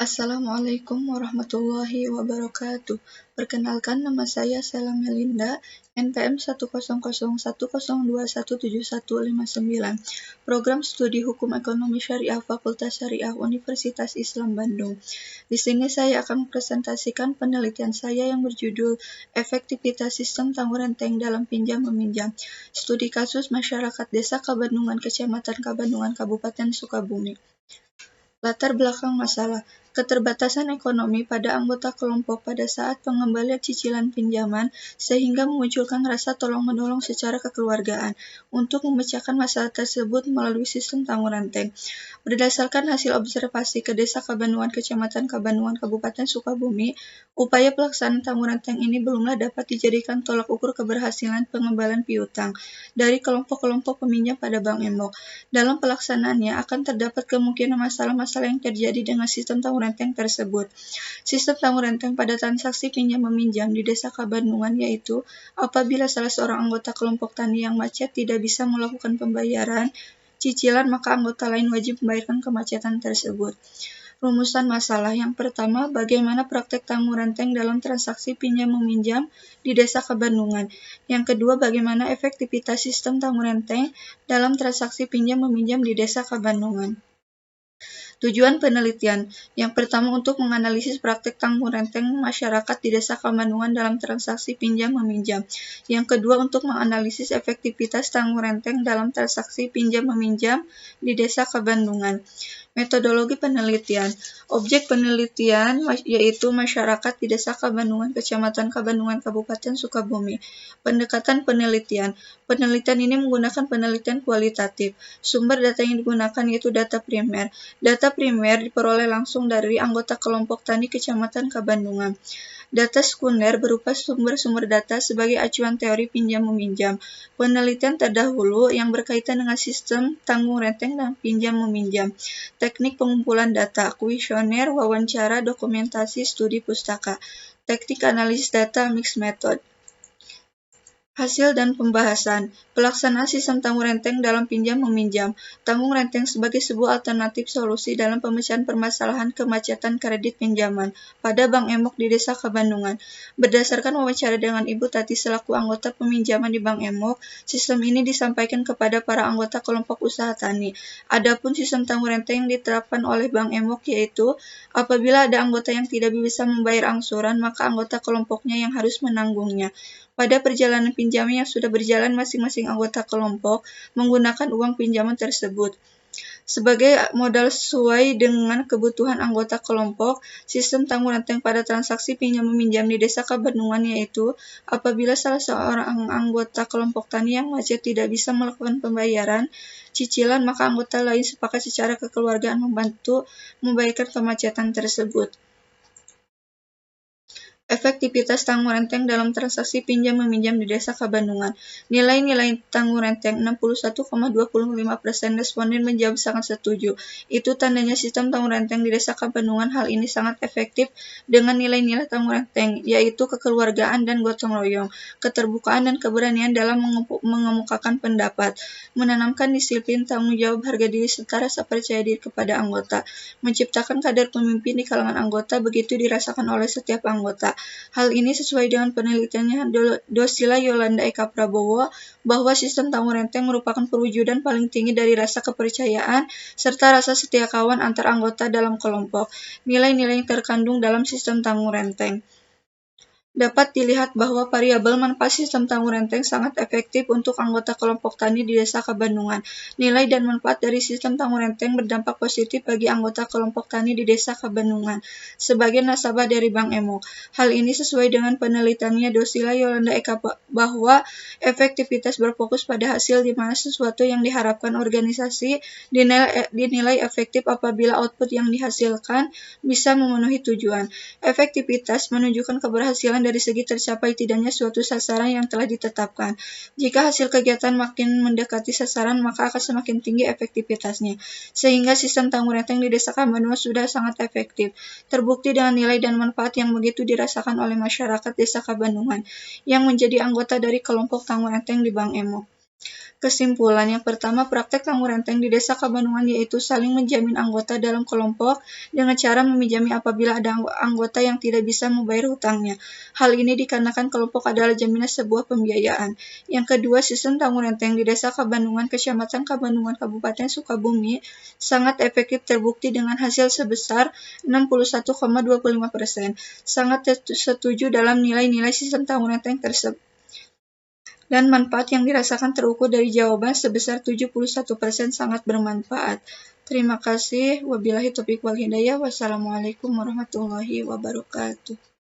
Assalamualaikum warahmatullahi wabarakatuh. Perkenalkan, nama saya Sela Melinda, NPM 10110217179, Program Studi Hukum Ekonomi Syariah Fakultas Syariah Universitas Islam Bandung. Di sini saya akan mempresentasikan penelitian saya yang berjudul Efektivitas Sistem Tanggung Renteng dalam Pinjam Meminjam, Studi Kasus Masyarakat Desa Kabandungan, Kecamatan Kabandungan, Kabupaten Sukabumi. Latar belakang masalah, keterbatasan ekonomi pada anggota kelompok pada saat pengembalian cicilan pinjaman sehingga memunculkan rasa tolong-menolong secara kekeluargaan untuk memecahkan masalah tersebut melalui sistem tanggung renteng. Berdasarkan hasil observasi ke Desa Kabandungan, Kecamatan Kabandungan, Kabupaten Sukabumi, upaya pelaksanaan tanggung renteng ini belumlah dapat dijadikan tolak ukur keberhasilan pengembalian piutang dari kelompok-kelompok peminjam pada Bank Emok. Dalam pelaksanaannya akan terdapat kemungkinan masalah-masalah yang terjadi dengan sistem tanggung renteng tersebut. Sistem tanggung renteng pada transaksi pinjam-meminjam di Desa Kabandungan yaitu apabila salah seorang anggota kelompok tani yang macet tidak bisa melakukan pembayaran cicilan, maka anggota lain wajib membayarkan kemacetan tersebut. Rumusan masalah yang pertama, bagaimana praktek tanggung renteng dalam transaksi pinjam-meminjam di Desa Kabandungan. Yang kedua, bagaimana efektivitas sistem tanggung renteng dalam transaksi pinjam-meminjam di Desa Kabandungan. Tujuan penelitian, yang pertama untuk menganalisis praktek tanggung renteng masyarakat di Desa Kabandungan dalam transaksi pinjam-meminjam. Yang kedua untuk menganalisis efektivitas tanggung renteng dalam transaksi pinjam-meminjam di Desa Kabandungan. Metodologi penelitian. Objek penelitian yaitu masyarakat di Desa Kabandungan, Kecamatan Kabandungan, Kabupaten Sukabumi. Pendekatan penelitian. Penelitian ini menggunakan penelitian kualitatif. Sumber data yang digunakan yaitu data primer. Data primer diperoleh langsung dari anggota kelompok tani Kecamatan Kabandungan. Data sekunder berupa sumber-sumber data sebagai acuan teori pinjam-meminjam. Penelitian terdahulu yang berkaitan dengan sistem tanggung renteng dan pinjam-meminjam. Teknik pengumpulan data, kuesioner, wawancara, dokumentasi, studi pustaka. Teknik analisis data, mixed method. Hasil dan pembahasan. Pelaksanaan sistem tanggung renteng dalam pinjam-meminjam. Tanggung renteng sebagai sebuah alternatif solusi dalam pemecahan permasalahan kemacetan kredit pinjaman pada Bank Emok di Desa Kabandungan. Berdasarkan wawancara dengan Ibu Tati selaku anggota peminjaman di Bank Emok, sistem ini disampaikan kepada para anggota kelompok usaha tani. Adapun sistem tanggung renteng yang diterapkan oleh Bank Emok yaitu apabila ada anggota yang tidak bisa membayar angsuran, maka anggota kelompoknya yang harus menanggungnya. Pada perjalanan pinjaman yang sudah berjalan, masing-masing anggota kelompok menggunakan uang pinjaman tersebut sebagai modal sesuai dengan kebutuhan anggota kelompok. Sistem tanggung renteng pada transaksi pinjam-meminjam di Desa Kabandungan yaitu apabila salah seorang anggota kelompok tani yang macet tidak bisa melakukan pembayaran cicilan, maka anggota lain sepakat secara kekeluargaan membantu membayarkan kemacetan tersebut. Efektivitas tanggung renteng dalam transaksi pinjam-meminjam di Desa Kabandungan. Nilai-nilai tanggung renteng 61,25% responden menjawab sangat setuju. Itu tandanya sistem tanggung renteng di Desa Kabandungan hal ini sangat efektif dengan nilai-nilai tanggung renteng, yaitu kekeluargaan dan gotong royong, keterbukaan dan keberanian dalam mengemukakan pendapat, menanamkan disiplin, tanggung jawab, harga diri, serta rasa percaya diri kepada anggota, menciptakan kadar pemimpin di kalangan anggota, begitu dirasakan oleh setiap anggota. Hal ini sesuai dengan penelitiannya Dosila Yolanda Eka Prabowo bahwa sistem tanggung renteng merupakan perwujudan paling tinggi dari rasa kepercayaan serta rasa setia kawan antar anggota dalam kelompok. Nilai-nilai yang terkandung dalam sistem tanggung renteng. Dapat dilihat bahwa variabel manfaat sistem tanggung renteng sangat efektif untuk anggota kelompok tani di Desa Kabandungan. Nilai dan manfaat dari sistem tanggung renteng berdampak positif bagi anggota kelompok tani di Desa Kabandungan sebagai nasabah dari Bank Emok. Hal ini sesuai dengan penelitiannya Dosila Yolanda Eka bahwa efektivitas berfokus pada hasil di mana sesuatu yang diharapkan organisasi dinilai efektif apabila output yang dihasilkan bisa memenuhi tujuan. Efektivitas menunjukkan keberhasilan dari segi tercapai tidaknya suatu sasaran yang telah ditetapkan. Jika hasil kegiatan makin mendekati sasaran, maka akan semakin tinggi efektivitasnya. Sehingga sistem tanggung renteng di Desa Kabandungan sudah sangat efektif. Terbukti dengan nilai dan manfaat yang begitu dirasakan oleh masyarakat Desa Kabandungan yang menjadi anggota dari kelompok tanggung renteng di Bank Emo. Kesimpulan yang pertama, praktek tanggung renteng di Desa Kabandungan yaitu saling menjamin anggota dalam kelompok dengan cara meminjami apabila ada anggota yang tidak bisa membayar hutangnya. Hal ini dikarenakan kelompok adalah jaminan sebuah pembiayaan. Yang kedua, sistem tanggung renteng di Desa Kabandungan, Kecamatan Kabandungan, Kabupaten Sukabumi sangat efektif, terbukti dengan hasil sebesar 61,25%. Sangat setuju dalam nilai-nilai sistem tanggung renteng tersebut. Dan manfaat yang dirasakan terukur dari jawaban sebesar 71% sangat bermanfaat. Terima kasih. Wabillahi taufiq wal hidayah. Wassalamualaikum warahmatullahi wabarakatuh.